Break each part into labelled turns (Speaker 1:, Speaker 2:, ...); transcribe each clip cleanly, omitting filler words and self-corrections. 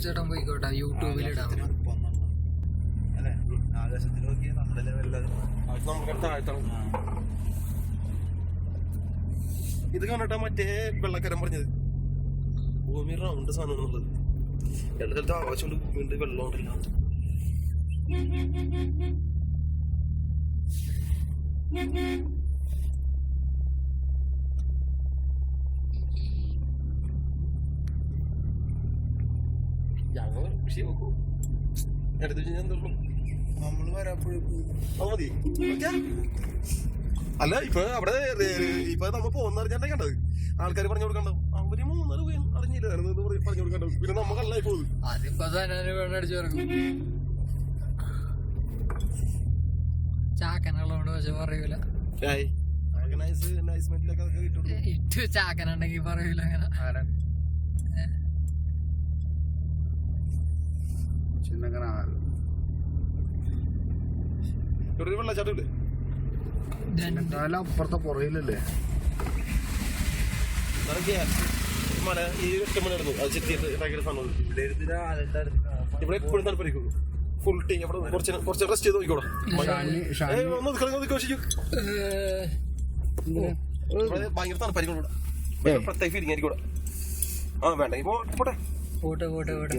Speaker 1: ചേട്ടൻ പോയിക്കോട്ടെ, യൂട്യൂബിലിടാം.
Speaker 2: ഇത് കണ്ടിട്ടാ മറ്റേ വെള്ളക്കരം പറഞ്ഞത് ഭൂമി റൗണ്ട് സാധനം എന്നുള്ളത്. എല്ലാ സ്ഥലത്ത് ആവശ്യമുണ്ട്, ഭൂമിയുണ്ട്, വെള്ളമുണ്ടല്ല. ഞങ്ങൾ വിഷയം നോക്കൂ. എടുത്തു വെച്ചാൽ എന്തുള്ളൂ
Speaker 3: നമ്മള് വരാപ്പോഴേക്കും
Speaker 2: മതി. അല്ല ഇപ്പൊ അവിടെ ഇപ്പൊ നമ്മ പോകുന്ന അറിഞ്ഞാണ്ടേ കണ്ടത് ആൾക്കാർ പറഞ്ഞു കൊടുക്കണ്ടാവും. അവര് 3 രൂപ അറിഞ്ഞില്ല പറഞ്ഞു കൊടുക്കണ്ടാവും. പിന്നെ നമ്മ കല്ലായി പോകും.
Speaker 1: അതിപ്പോ അടിച്ചു ഇറക്കും ചാക്കനുള്ളതുകൊണ്ട്. പക്ഷെ പറയൂല, ഇറ്റു ചാക്കനുണ്ടെങ്കി പറയൂല. അങ്ങനെ
Speaker 2: ഒരു വെള്ളച്ചാട്ടമില്ലേ
Speaker 3: അപ്പുറത്തെ പുറയിലല്ലേ
Speaker 2: മല ഈ 8 മണി നടന്നു. അത് ചെത്തിയിട്ട് ഉണ്ടാക്കിയ സാധനം ഇവിടെ എപ്പോഴും താല്പര്യം ഫുൾ ടീ. അവിടെ കുറച്ച് റെസ്റ്റ് ചെയ്ത് നോക്കിക്കോളാം. ഭയങ്കര താല്പര്യം കൂടെ, പ്രത്യേക ഫീലിംഗ് ആയിരിക്കും ഇവിടെ. ആ വേണ്ടെങ്കിൽ പോട്ടെ.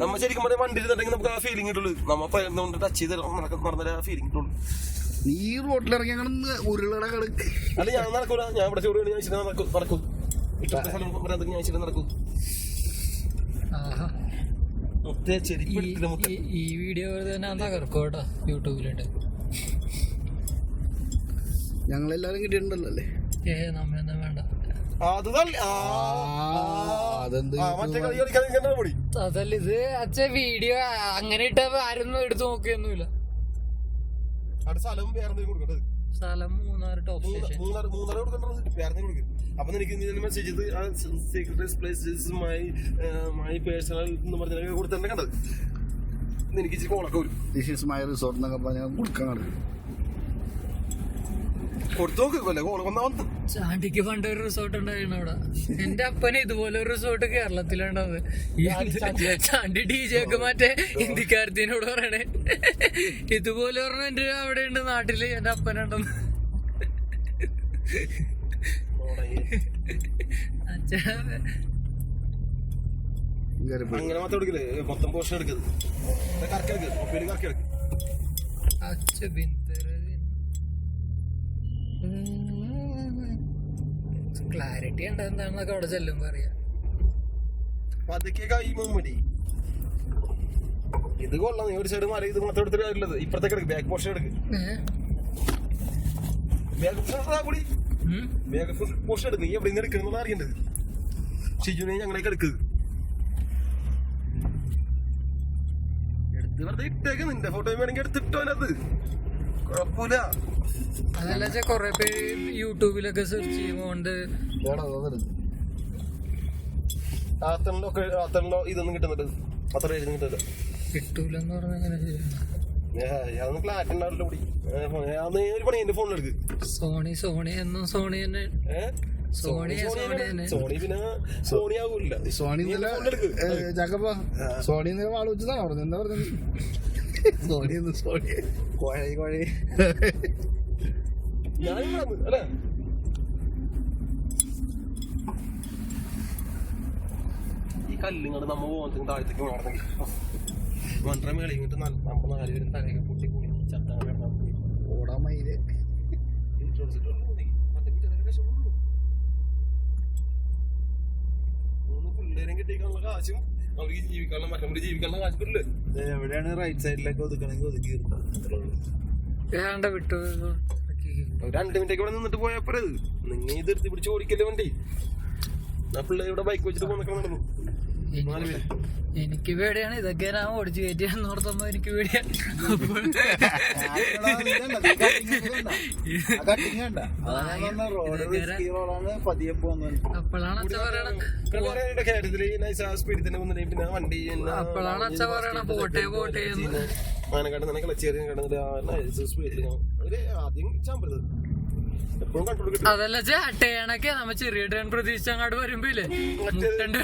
Speaker 2: നമ്മ ശരിക്കും പറഞ്ഞാൽ വണ്ടി ഇരുന്നിട്ടുണ്ടെങ്കിൽ നമുക്ക് ആ ഫീലിംഗ് കിട്ടുള്ളൂ. നമ്മ ടച്ച് ചെയ്ത് നടന്ന ആ ഫീലിംഗ് കിട്ടുള്ളൂ.
Speaker 3: നീ റോട്ടിലിറങ്ങി അങ്ങനെ ഉരുളട കളി.
Speaker 2: അല്ല ഞാൻ നടക്കൂല, ഞാൻ ഇവിടെ ചോറ് ഞാൻ നടക്കും. നടക്കും.
Speaker 1: ഈ വീഡിയോ തന്നെ തകർക്കോട്ടോ യൂട്യൂബിലുണ്ട്.
Speaker 3: ഞങ്ങളെല്ലാരും കിട്ടിയിട്ടുണ്ടല്ലോ അല്ലേ?
Speaker 1: നമ്മയൊന്നും വേണ്ട. അതല്ല ഇത് അച്ഛ വീഡിയോ അങ്ങനെ ഇട്ട ആരും എടുത്ത് നോക്കിയൊന്നുമില്ല. സ്ഥലം മൂന്നാർ ടോപ്പ് സ്റ്റേഷൻ.
Speaker 2: അപ്പൊ എനിക്ക് മെസ്സേജ് മൈ പേഴ്സണൽ എന്ന് പറഞ്ഞ കൊടുത്തന്നെ കണ്ടത്. എനിക്ക് ഇച്ചിരി കോളൊക്കെ വരും.
Speaker 3: ദിസ് ഈസ് മൈ റിസോർട്ട് എന്നൊക്കെ പറഞ്ഞാൽ കൊടുക്കാൻ
Speaker 2: കൊടുത്തു നോക്കില്ലേ കോളൊക്കെ.
Speaker 1: ചാണ്ടിക്ക് പണ്ട് ഒരു റിസോർട്ട് ഉണ്ടായിരുന്നു അവിടെ. എന്റെ അപ്പന് ഇതുപോലെ ഒരു റിസോർട്ട് കേരളത്തിലുണ്ടാവും. ചാണ്ടി DJ ഒക്കെ മറ്റേ ഹിന്ദിക്കാരത്തിനോട് പറയണേ ഇതുപോലെ പറഞ്ഞ എന്റെ അവിടെ ഉണ്ട് നാട്ടില്. എന്റെ അപ്പനുണ്ടെന്ന്
Speaker 2: അങ്ങനെ മാത്രം എടുക്കില്ലേ, മൊത്തം പോർഷൻ എടുക്കുന്നത്.
Speaker 1: ക്ലാരിറ്റി ഉണ്ട് എന്താണെന്നൊക്കെ അവിടെ ചെല്ലുമ്പോ അറിയാം.
Speaker 2: ഇത് കൊള്ളാം. നീ ഒരു സൈഡ് മാറി ഇത് മൊത്തം എടുത്തിട്ട് കാര്യമുള്ളത്. ഇപ്പഴത്തേക്ക് എടുക്കും, ബാക്ക് പോർഷൻ എടുക്കും. ബാക്ക് പോർഷൻ എടുക്കും. നീ എവിടെ നിന്ന് എടുക്കുന്നത് അറിയേണ്ടത്. ഷിജുനെ ഞങ്ങളേക്ക് എടുക്കുക. എടുത്ത് വെറുതെ ഇട്ടേക്ക്. നിന്റെ ഫോട്ടോ വേണമെങ്കിൽ എടുത്തിട്ടോ. അതിനകത്ത് കുഴപ്പമില്ല.
Speaker 1: അതല്ല കൊറേ പേര് യൂട്യൂബിലൊക്കെ സെർച്ച് ചെയ്യുമ്പോണ്ട്
Speaker 2: ഇതൊന്നും കിട്ടുന്നുണ്ട്. അത്ര കിട്ടുന്നില്ല.
Speaker 1: കിട്ടൂലെന്ന് പറഞ്ഞ അങ്ങനെ
Speaker 2: അതൊന്നും ക്ലാറ്റ് ഉണ്ടാവില്ല. കൂടി ഒരു പണി എന്റെ ഫോണിലെടുക്ക്.
Speaker 1: സോണി എന്നും സോണി തന്നെ. സോണി
Speaker 2: പിന്നെ സോണി ആവൂല.
Speaker 3: സോണി ചക്കപ്പ സോണി ആലോചിച്ചതാണോ പറഞ്ഞത്? എന്താ പറഞ്ഞത്? സോണി കോഴി
Speaker 2: അല്ലേ? ഈ കല്ലുങ്ങൾ നമ്മ പോകുന്ന താഴത്തേക്ക് മാറണമെങ്കിൽ 1.5 മേളി ഇങ്ങോട്ട് 4 പേരും തലയൊക്കെ പൊട്ടി പോയി ചത്താൻ
Speaker 3: ഓടാൻ മയില്
Speaker 2: പിള്ളേരും കിട്ടിയേക്കാനുള്ള കാശും അവർക്ക് ജീവിക്കാനുള്ള മറ്റൊരു ജീവിക്കാനുള്ള കാശ് കിട്ടില്ലേ?
Speaker 3: എവിടെയാണ് റൈറ്റ് സൈഡിലേക്ക് ഒതുക്കണമെങ്കിൽ ഒതുക്കി
Speaker 1: വിട്ടു.
Speaker 2: 2 മിനിറ്റൊക്കെ ഇവിടെ നിന്നിട്ട് പോയപ്പോഴേ നിങ്ങൾ ഇത് എടുത്ത് പിടിച്ച് ഓടിക്കല്ലേ വണ്ടി. ആ പിള്ളേർ ഇവിടെ ബൈക്ക് വെച്ചിട്ട് പോന്നൊക്കെ നടന്നു.
Speaker 1: എനിക്ക് പേടിയാണ് ഇതൊക്കെ. ഞാൻ ഓടിച്ചു കയറ്റിയാന്ന് ഓർത്തപ്പോ എനിക്ക് പേടിയാണ്. അപ്പോഴാണ് അച്ഛ പറയണ അപ്പോഴാണ് അച്ഛ പറയണ പോട്ടെ
Speaker 2: ആനക്കാട് തന്നെ കളച്ചേറി സ്പീഡിൽ ആദ്യം ചാമ്പരുത്.
Speaker 1: അതല്ല ടേണൊക്കെ നമ്മ ചെറിയ ടേൺ പ്രതീക്ഷിച്ച് അങ്ങോട്ട് വരുമ്പോ ഇല്ലേ 2